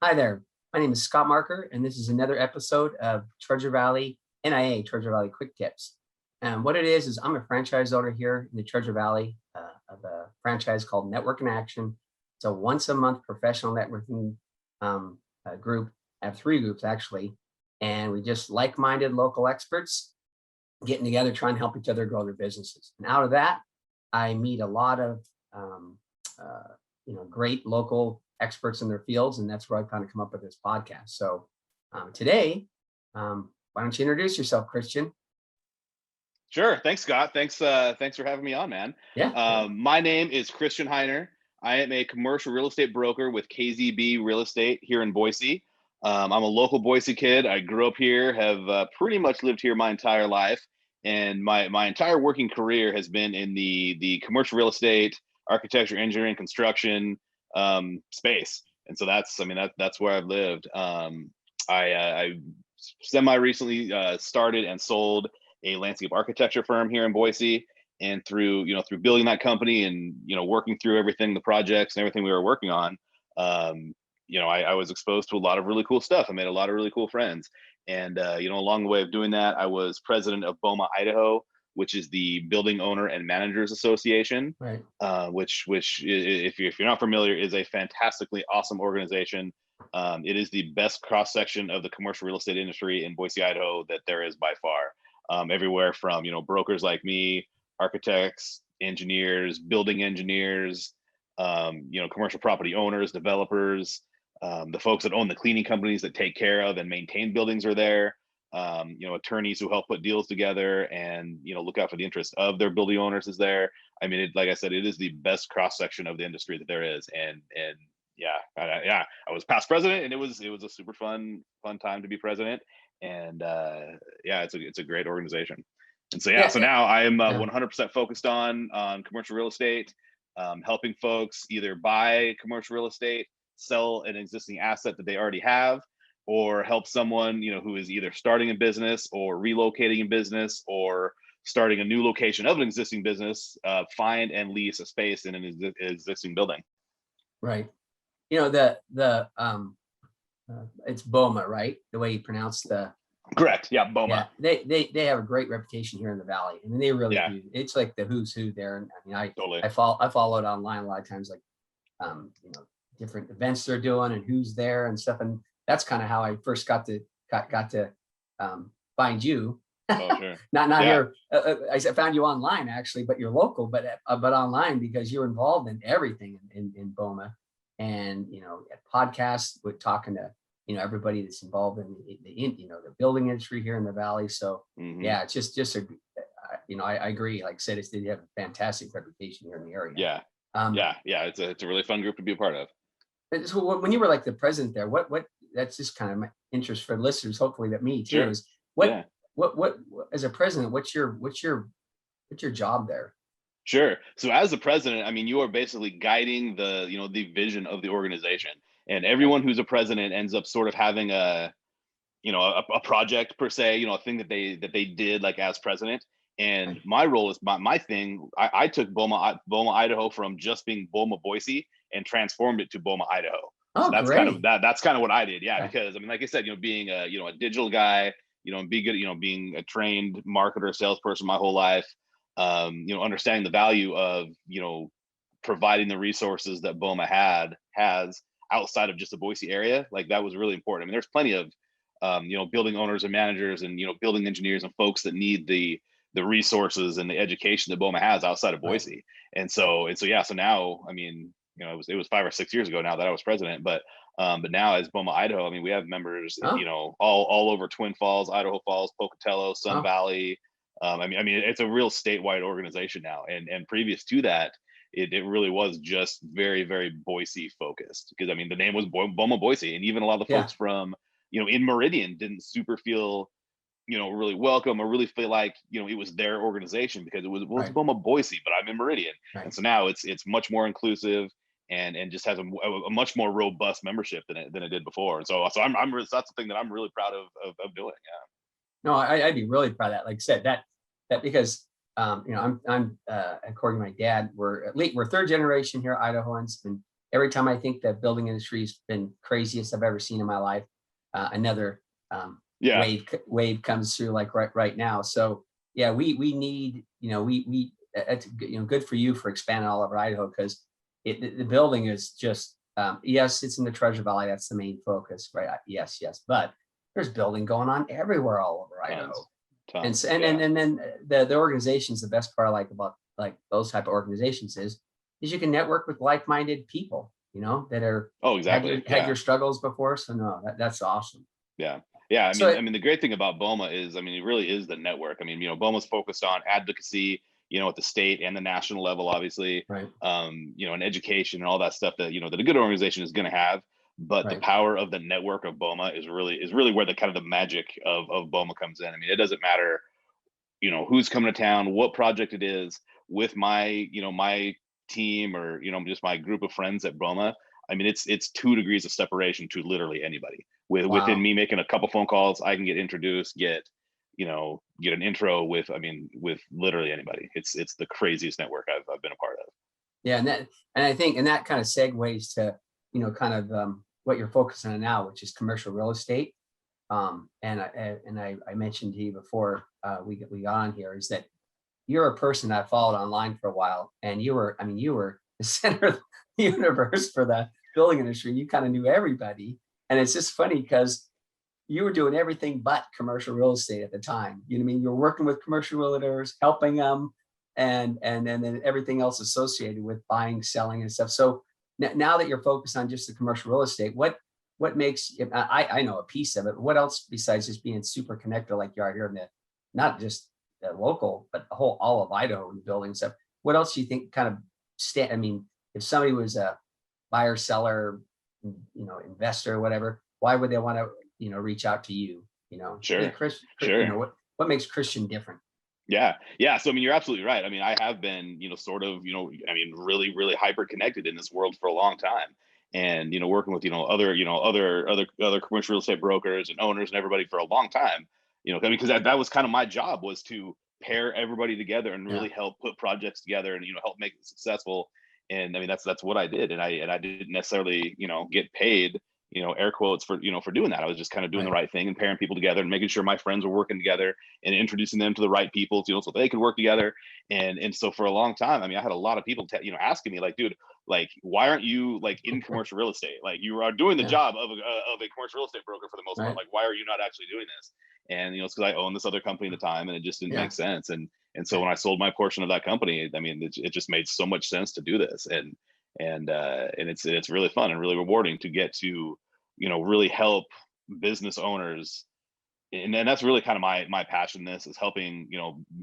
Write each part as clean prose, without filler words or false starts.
Hi there. My name is Scott Marker, and this is another episode of Treasure Valley NIA, Treasure Valley QuickTips. And what it is I'm a franchise owner here in the Treasure Valley of a franchise called Network in Action. It's a once a month professional networking group. I have three groups actually, and we just like-minded local experts getting together, trying to help each other grow their businesses. And out of that, I meet a lot of great local experts in their fields, and that's where I kind of come up with this podcast. So today, why don't you introduce yourself, Krisjan? Sure. Thanks, Scott. Thanks for having me on, man. Yeah. My name is Krisjan Hiner. I am a commercial real estate broker with KZB Real Estate here in Boise. I'm a local Boise kid. I grew up here, have pretty much lived here my entire life, and my entire working career has been in the commercial real estate, architecture, engineering, construction space. And so that's where I've lived. I semi recently started and sold a landscape architecture firm here in Boise, and through building that company and working through everything, the projects and everything we were working on, I was exposed to a lot of really cool stuff. I made a lot of really cool friends, and along the way of doing that, I was president of BOMA Idaho, which is the Building Owner and Managers Association, Right. which if you're not familiar, is a fantastically awesome organization. It is the best cross section of the commercial real estate industry in Boise, Idaho that there is by far. Everywhere from brokers like me, architects, engineers, building engineers, commercial property owners, developers, the folks that own the cleaning companies that take care of and maintain buildings are there. Attorneys who help put deals together and look out for the interests of their building owners is there. I mean, like I said, it is the best cross section of the industry that there is, and I was past president, and it was a super fun time to be president, and it's a great organization. And so so now I am 100% focused on commercial real estate, helping folks either buy commercial real estate, sell an existing asset that they already have, or help someone who is either starting a business or relocating a business or starting a new location of an existing business, find and lease a space in an existing building. Right. It's BOMA, right? The way you pronounce the. Correct. Yeah, BOMA. Yeah, they have a great reputation here in the valley. I mean, they really do. It's like the who's who there. And I mean, totally. I follow it online a lot of times, like different events they're doing and who's there and stuff. And that's kind of how I first got to find you. Oh, sure. not here. I found you online actually, but you're local, but online, because you're involved in everything in BOMA, and at podcasts with talking to everybody that's involved in the building industry here in the valley. So yeah, it's just I agree. Like I said, they have a fantastic reputation here in the area. It's a really fun group to be a part of. So when you were like the president there, what that's just kind of my interest for listeners, hopefully that me too, sure. is what as a president, what's your job there? Sure. So as the president, I mean, you are basically guiding the vision of the organization, and everyone who's a president ends up sort of having a project per se, a thing that they did like as president. And my role is my thing. I took BOMA Idaho from just being BOMA Boise and transformed it to BOMA Idaho. Oh, so that's great. that's kind of what I did. Yeah, because I mean, like I said, being a digital guy, be good, being a trained marketer, salesperson my whole life, understanding the value of providing the resources that BOMA has outside of just the Boise area. Like that was really important. I mean, there's plenty of building owners and managers and building engineers and folks that need the resources and the education that BOMA has outside of Boise. Right. And so now, I mean, it was 5 or 6 years ago now that I was president, but now as BOMA Idaho, I mean, we have members, all over Twin Falls, Idaho Falls, Pocatello, Sun Valley. I mean, it's a real statewide organization now. And previous to that, it really was just very, very Boise focused, because I mean, the name was BOMA Boise, and even a lot of the folks from, in Meridian didn't super feel, really welcome or really feel like, it was their organization, because it was, it's BOMA Boise, but I'm in Meridian. Right. And so now it's much more inclusive and just has a much more robust membership than it did before. And so that's the thing that I'm really proud of doing. Yeah. No, I'd be really proud of that. Like I said, that because I'm according to my dad, we're third generation here, Idahoans, been every time I think the building industry has been craziest I've ever seen in my life, another Yeah. wave comes through like right now. So yeah, we need, it's good for you for expanding all over Idaho, because the building is just yes, it's in the Treasure Valley. That's the main focus, right? Yes, but there's building going on everywhere all over Idaho. Tons, And then the organizations, the best part I like about like those type of organizations is you can network with like-minded people, that are exactly had your struggles before. So no, that's awesome. Yeah. So The great thing about BOMA is, it really is the network. BOMA's focused on advocacy, at the state and the national level, obviously, right, and education and all that stuff that, that a good organization is going to have. But the right, power of the network of BOMA is really where the kind of the magic of BOMA comes in. It doesn't matter, who's coming to town, what project it is, with my, my team, or, just my group of friends at BOMA. It's 2 degrees of separation to literally anybody. Within wow. me making a couple phone calls, I can get introduced, get an intro with literally anybody. It's the craziest network I've been a part of. Yeah, and I think, and that kind of segues to, kind of what you're focusing on now, which is commercial real estate. And I mentioned to you before we got on here, is that you're a person I followed online for a while, and you were the center of the universe for the building industry. You kind of knew everybody, and it's just funny because you were doing everything but commercial real estate at the time. You know what I mean? You're working with commercial realtors, helping them, and then everything else associated with buying, selling, and stuff. So now that you're focused on just the commercial real estate, what makes, I know a piece of it. What else besides just being super connected like you are here in the, not just the local, but the whole, all of Idaho and building stuff? What else do you think kind of if somebody was a buyer, seller, investor, whatever, why would they want to, reach out to you? Sure. Hey, Sure. What makes Krisjan different? Yeah. So, you're absolutely right. I have been, sort of, really hyper connected in this world for a long time. And, working with, other commercial real estate brokers and owners and everybody for a long time, because that was kind of my job, was to pair everybody together and really Yeah, help put projects together and, help make it successful. And that's what I did. And I didn't necessarily, get paid, air quotes, for doing that. I was just kind of doing the right. right thing and pairing people together and making sure my friends were working together and introducing them to the right people, so they could work together. And so for a long time, I had a lot of people, asking me, like, dude, like, why aren't you like in commercial real estate? Like, you are doing the Yeah, job of a commercial real estate broker for the most part. right. Like, why are you not actually doing this? And it's because I own this other company at the time, and it just didn't Yeah, make sense. And so right. when I sold my portion of that company, it just made so much sense to do this. And it's really fun and really rewarding to get to, really help business owners. And that's really kind of my passion in this, is helping,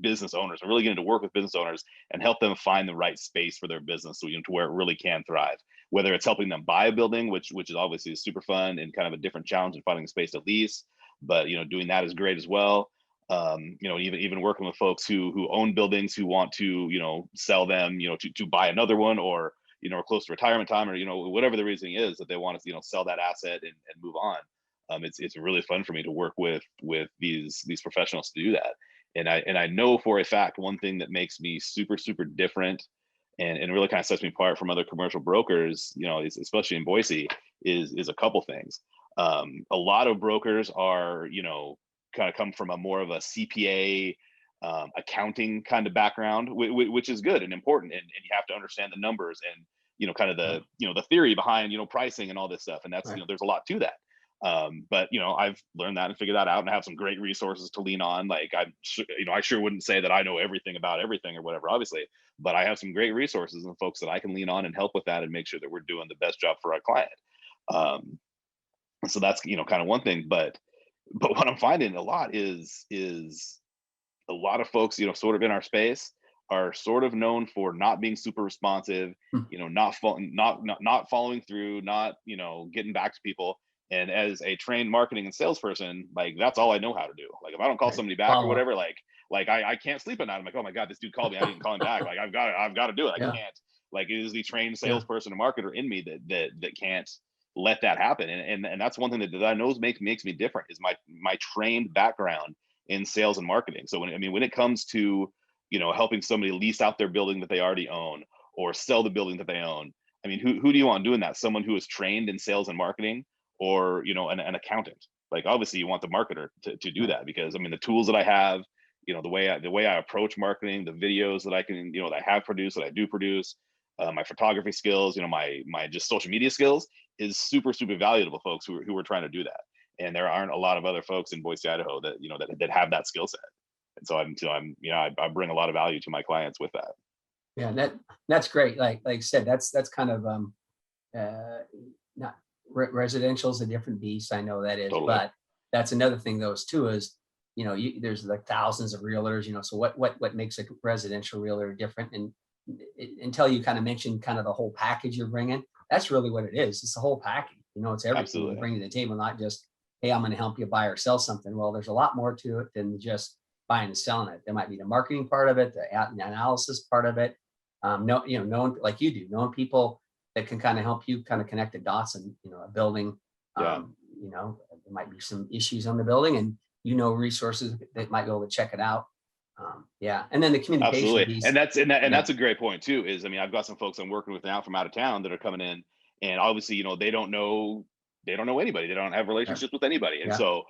business owners, and really getting to work with business owners and help them find the right space for their business, so, to where it really can thrive. Whether it's helping them buy a building, which is obviously super fun and kind of a different challenge in finding a space to lease, but, doing that is great as well. Even working with folks who own buildings, who want to, sell them, to buy another one, or, or close to retirement time, or, whatever the reasoning is that they want to, sell that asset and move on. It's really fun for me to work with these professionals to do that. And I know for a fact, one thing that makes me super different, and really kind of sets me apart from other commercial brokers, especially in Boise, is a couple things. A lot of brokers are, kind of come from a more of a CPA, accounting kind of background, which is good and important, and you have to understand the numbers and, kind of Yeah, the theory behind, pricing and all this stuff. And that's, right. there's a lot to that. But I've learned that and figured that out, and I have some great resources to lean on. Like, I sure wouldn't say that I know everything about everything or whatever, obviously, but I have some great resources and folks that I can lean on and help with that and make sure that we're doing the best job for our client. Um, so that's, kind of one thing. But what I'm finding a lot is a lot of folks, sort of in our space, are sort of known for not being super responsive, Hmm. not following through, not, getting back to people. And as a trained marketing and salesperson, like, that's all I know how to do. Like, if I don't call Right. somebody back or Follow up. whatever, like I can't sleep at night. I'm like, oh my God, this dude called me, I didn't call him back. Like, I've got to do it. I Yeah, can't. Like, it is the trained yeah, salesperson and marketer in me that can't let that happen. And that's one thing that I know makes me different, is my trained background in sales and marketing. So when it comes to, helping somebody lease out their building that they already own, or sell the building that they own, I mean, who do you want doing that? Someone who is trained in sales and marketing, or, you know, an accountant? Like, obviously you want the marketer to do that, because I mean, the tools that I have, you know, the way I approach marketing, the videos that I can, you know, that I have produced, that I do produce, my photography skills, you know, my just social media skills is super, super valuable to folks who are trying to do that. And there aren't a lot of other folks in Boise, Idaho that, you know, that have that skill set. And so I'm, you know, I bring a lot of value to my clients with that. Yeah, that's great. Like I said, that's kind of uh not residential is a different beast. I know that is, Totally. but that's another thing though is too is, you know, there's like thousands of realtors, you know, so what makes a residential realtor different? And until you kind of mentioned kind of the whole package you're bringing, that's really what it is. It's the whole package. You know, it's everything you Absolutely. bring to the table, not just, hey, I'm going to help you buy or sell something. Well, there's a lot more to it than just buying and selling it. There might be the marketing part of it, the analysis part of it. No, you know, knowing like you do, knowing people that can kind of help you kind of connect the dots and, you know, a building. Yeah. You know, there might be some issues on the building, and you know, resources that might be able to check it out. Yeah, and then the communication Absolutely. piece. And Yeah, that's a great point too, is I mean, I've got some folks I'm working with now from out of town that are coming in, and obviously, you know, they don't know anybody. They don't have right, relationships with anybody. And yeah, so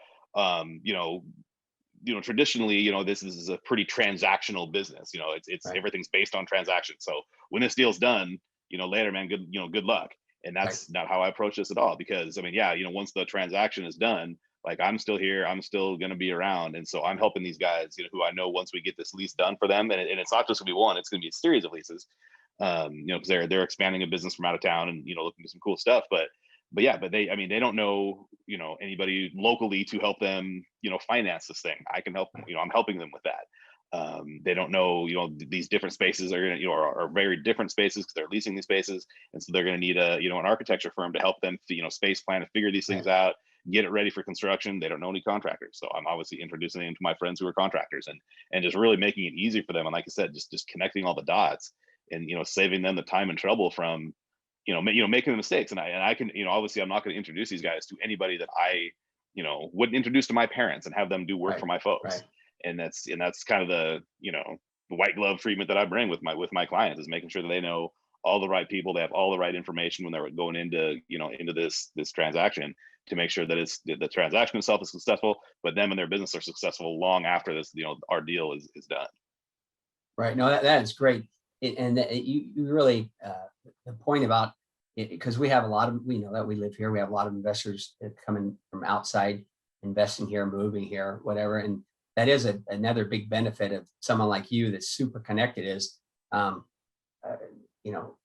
you know, traditionally, you know, this is a pretty transactional business. You know, it's right, everything's based on transaction. So when this deal's done, you know, later, man, good, you know, good luck. And right, that's not how I approach this at all. Because I mean, yeah, you know, once the transaction is done, like, I'm still here, I'm still going to be around. And so I'm helping these guys, you know, who I know, once we get this lease done for them, and it's not just gonna be one, it's gonna be a series of leases. You know, because they're expanding a business from out of town, and, you know, looking to some cool stuff. But yeah, but I mean, they don't know, you know, anybody locally to help them, you know, finance this thing. I can help, you know, I'm helping them with that. They don't know, you know, these different spaces are going to, you know, are very different spaces because they're leasing these spaces. And so they're going to need a, you know, an architecture firm to help them, you know, space plan and figure these things right, out, get it ready for construction. They don't know any contractors. So I'm obviously introducing them to my friends who are contractors, and just really making it easy for them. And like I said, just connecting all the dots, and, you know, saving them the time and trouble from, you know, making the mistakes. And I can, you know, obviously I'm not going to introduce these guys to anybody that I, you know, wouldn't introduce to my parents and have them do work right, for my folks. right. And that's kind of the, you know, the white glove treatment that I bring with my clients, is making sure that they know all the right people, they have all the right information when they're going into, you know, into this transaction, to make sure that the transaction itself is successful, but them and their business are successful long after this, you know, our deal is done. Right. No, that is great. And you really, the point about it, because we have a lot of, we know that we live here, we have a lot of investors that come in from outside, investing here, moving here, whatever. And that is another big benefit of someone like you that's super connected is, um, uh, you know,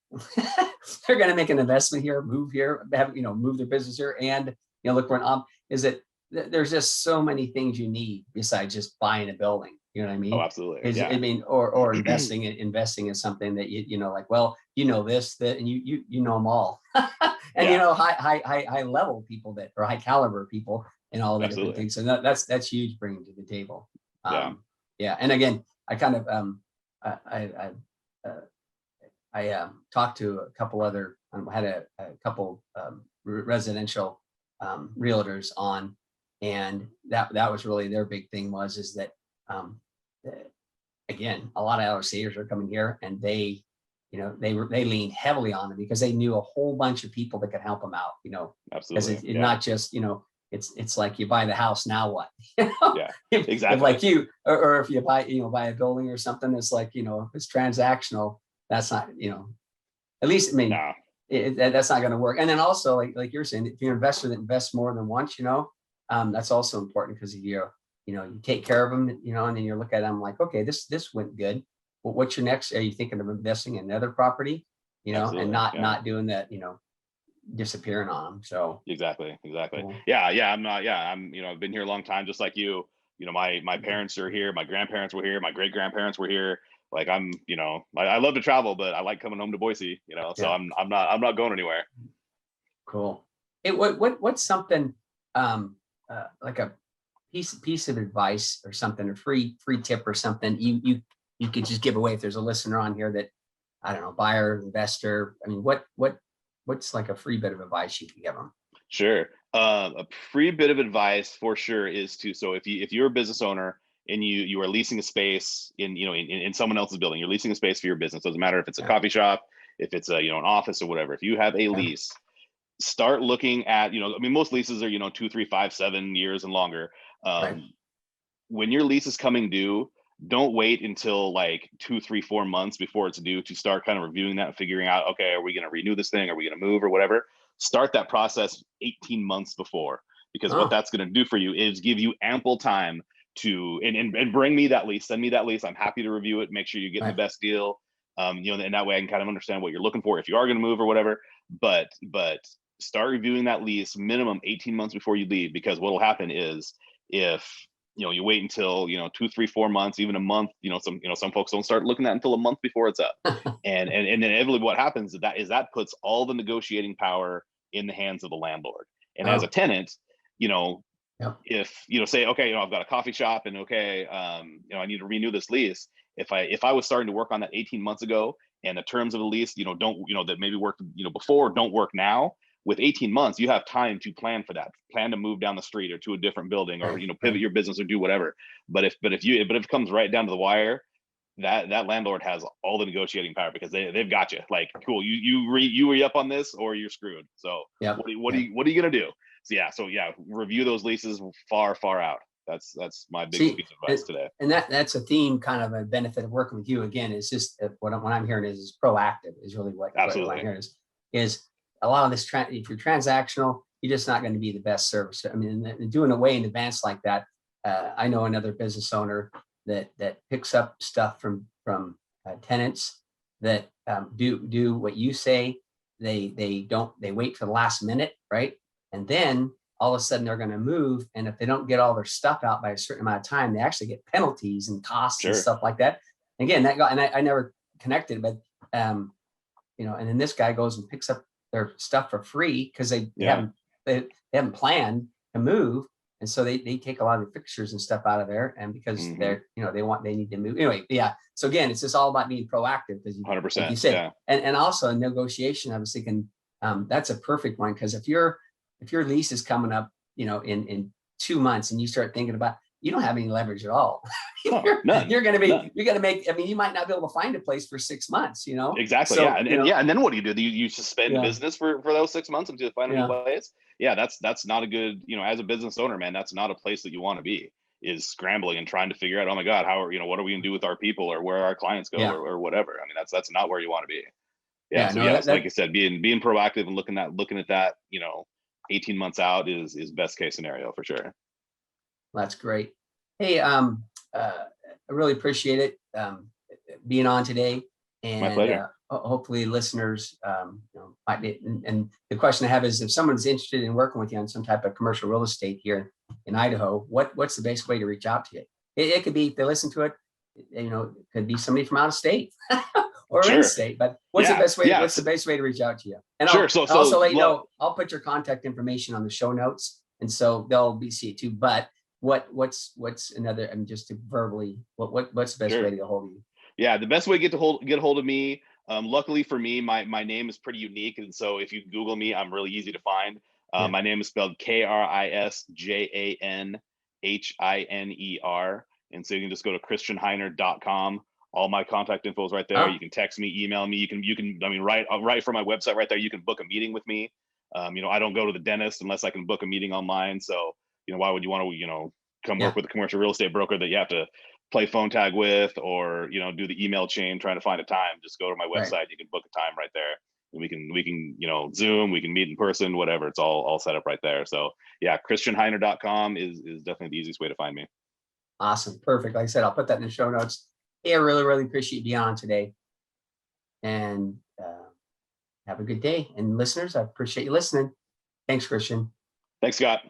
they're going to make an investment here, move here, have, you know, move their business here, and, you know, look for an is that there's just so many things you need besides just buying a building. You know what I Oh, mean? absolutely. Is I Yeah. mean, or investing in something that you know, like, well, you know this, that, and you know them all, and you Yeah. know high level people that, or high caliber people, and all the different Absolutely. things. So that's huge bringing to the table. Yeah. Yeah, and again, I kind of uh, I talked to a couple other, had a couple residential realtors on, and that was really their big thing was is that um, uh, again, a lot of LRCers are coming here, and they, you know, they leaned heavily on them because they knew a whole bunch of people that could help them out. You know, because Absolutely. it's Yeah. not just, you know, it's like you buy the house, now what? You know, Yeah. if Exactly. like you, or if you buy, you know, buy a building or something, it's like, you know, if it's transactional, that's not, you know, at least, I mean, No. that's not going to work. And then also, like you're saying, if you're an investor that invests more than once, you know, that's also important because you know, you take care of them, you know, and then you look at them like, okay, this went good. Well, what's your next? Are you thinking of investing in another property? You know, and Absolutely. Yeah. not doing that, you know, disappearing on them. So Exactly. Exactly. cool. Yeah. Yeah. I'm not. Yeah. I'm. You know, I've been here a long time, just like you. You know, my parents are here. My grandparents were here. My great grandparents were here. Like, I'm. You know, I love to travel, but I like coming home to Boise. You know, so Yeah, I'm not going anywhere. cool. It what's something like a piece of advice or something, a free tip or something you could just give away if there's a listener on here that, I don't know, buyer, investor. I mean, what's like a free bit of advice you could give them? Sure. A free bit of advice for sure is to, so if you're a business owner and you are leasing a space in, you know, in someone else's building, you're leasing a space for your business. Doesn't matter if it's a Yeah, coffee shop, if it's a, you know, an office or whatever, if you have a lease, start looking at, you know, I mean, most leases are, you know, 2, 3, 5, 7 years and longer. Right. When your lease is coming due, don't wait until like 2, 3, 4 months before it's due to start kind of reviewing that and figuring out, okay, are we going to renew this thing? Are we going to move or whatever? Start that process 18 months before, because what that's going to do for you is give you ample time to, and bring me that lease, send me that lease. I'm happy to review it, make sure you're getting the best deal. You know, and that way I can kind of understand what you're looking for if you are going to move or whatever. But start reviewing that lease minimum 18 months before you leave, because what will happen is, if you know, you wait until, you know, 2, 3, 4 months, even a month, you know, some folks don't start looking at it until a month before it's up. and inevitably what happens is that puts all the negotiating power in the hands of the landlord. And as a tenant, you know, if, you know, say, okay, you know, I've got a coffee shop and okay, you know, I need to renew this lease. If I was starting to work on that 18 months ago, and the terms of the lease, you know, don't, you know, that maybe worked, you know, before, don't work now, with 18 months, you have time to plan for that, plan to move down the street or to a different building, or, you know, pivot your business or do whatever. But if it comes right down to the wire, that landlord has all the negotiating power, because they've got you. Like, cool, you re up on this or you're screwed. So what are you gonna do? So review those leases far out. That's my biggest piece of advice today. And that's a theme, kind of a benefit of working with you. Again, is just what I'm hearing is proactive is really what I'm hearing is a lot of this. If you're transactional, you're just not going to be the best service. I mean, doing away in advance like that. I know another business owner that picks up stuff from tenants that do what you say. They wait for the last minute, right? And then all of a sudden they're going to move. And if they don't get all their stuff out by a certain amount of time, they actually get penalties and costs and stuff like that. Again, I never connected, but you know, and then this guy goes and picks up their stuff for free because they haven't planned to move. And so they take a lot of the fixtures and stuff out of there. And because they're, you know, they need to move anyway. Yeah. So again, it's just all about being proactive, because 100%, like you said, and also in negotiation, I was thinking that's a perfect one. Because if your lease is coming up, you know, in 2 months, and you start thinking about, you don't have any leverage at all. You're going to make, I mean, you might not be able to find a place for 6 months, you know? Exactly. So, and then what do? You suspend business for those 6 months until you find a new place? Yeah, that's not a good, you know, as a business owner, man, that's not a place that you want to be, is scrambling and trying to figure out, oh my God, what are we gonna do with our people, or where our clients go, or whatever. I mean, that's not where you want to be. So like I said, being proactive and looking at that, you know, 18 months out is best case scenario for sure. That's great. Hey, I really appreciate it being on today, and my pleasure. Hopefully listeners, you know, might be. And the question I have is, if someone's interested in working with you on some type of commercial real estate here in Idaho, what's the best way to reach out to you? It could be, if they listen to it, you know, it could be somebody from out of state or in state. But what's the best way? What's the best way to reach out to you? And I'll also let you know, I'll put your contact information on the show notes, and so they'll be see it too. But what's another? I mean, just to verbally, what's the best way to get a hold of you? Yeah, the best way to get a hold of me. Luckily for me, my name is pretty unique, and so if you Google me, I'm really easy to find. My name is spelled KrisjanHiner, and so you can just go to KrisjanHiner.com. All my contact info is right there. You can text me, email me. You can. I mean, right from my website right there. You can book a meeting with me. You know, I don't go to the dentist unless I can book a meeting online. So, you know, why would you want to, you know, come work with a commercial real estate broker that you have to play phone tag with, or, you know, do the email chain trying to find a time? Just go to my website. You can book a time right there. And we can, you know, Zoom, we can meet in person, whatever. It's all set up right there. So yeah, KrisjanHiner.com is definitely the easiest way to find me. Awesome. Perfect. Like I said, I'll put that in the show notes. Hey, I really appreciate you being on today. And have a good day. And listeners, I appreciate you listening. Thanks, Krisjan. Thanks, Scott.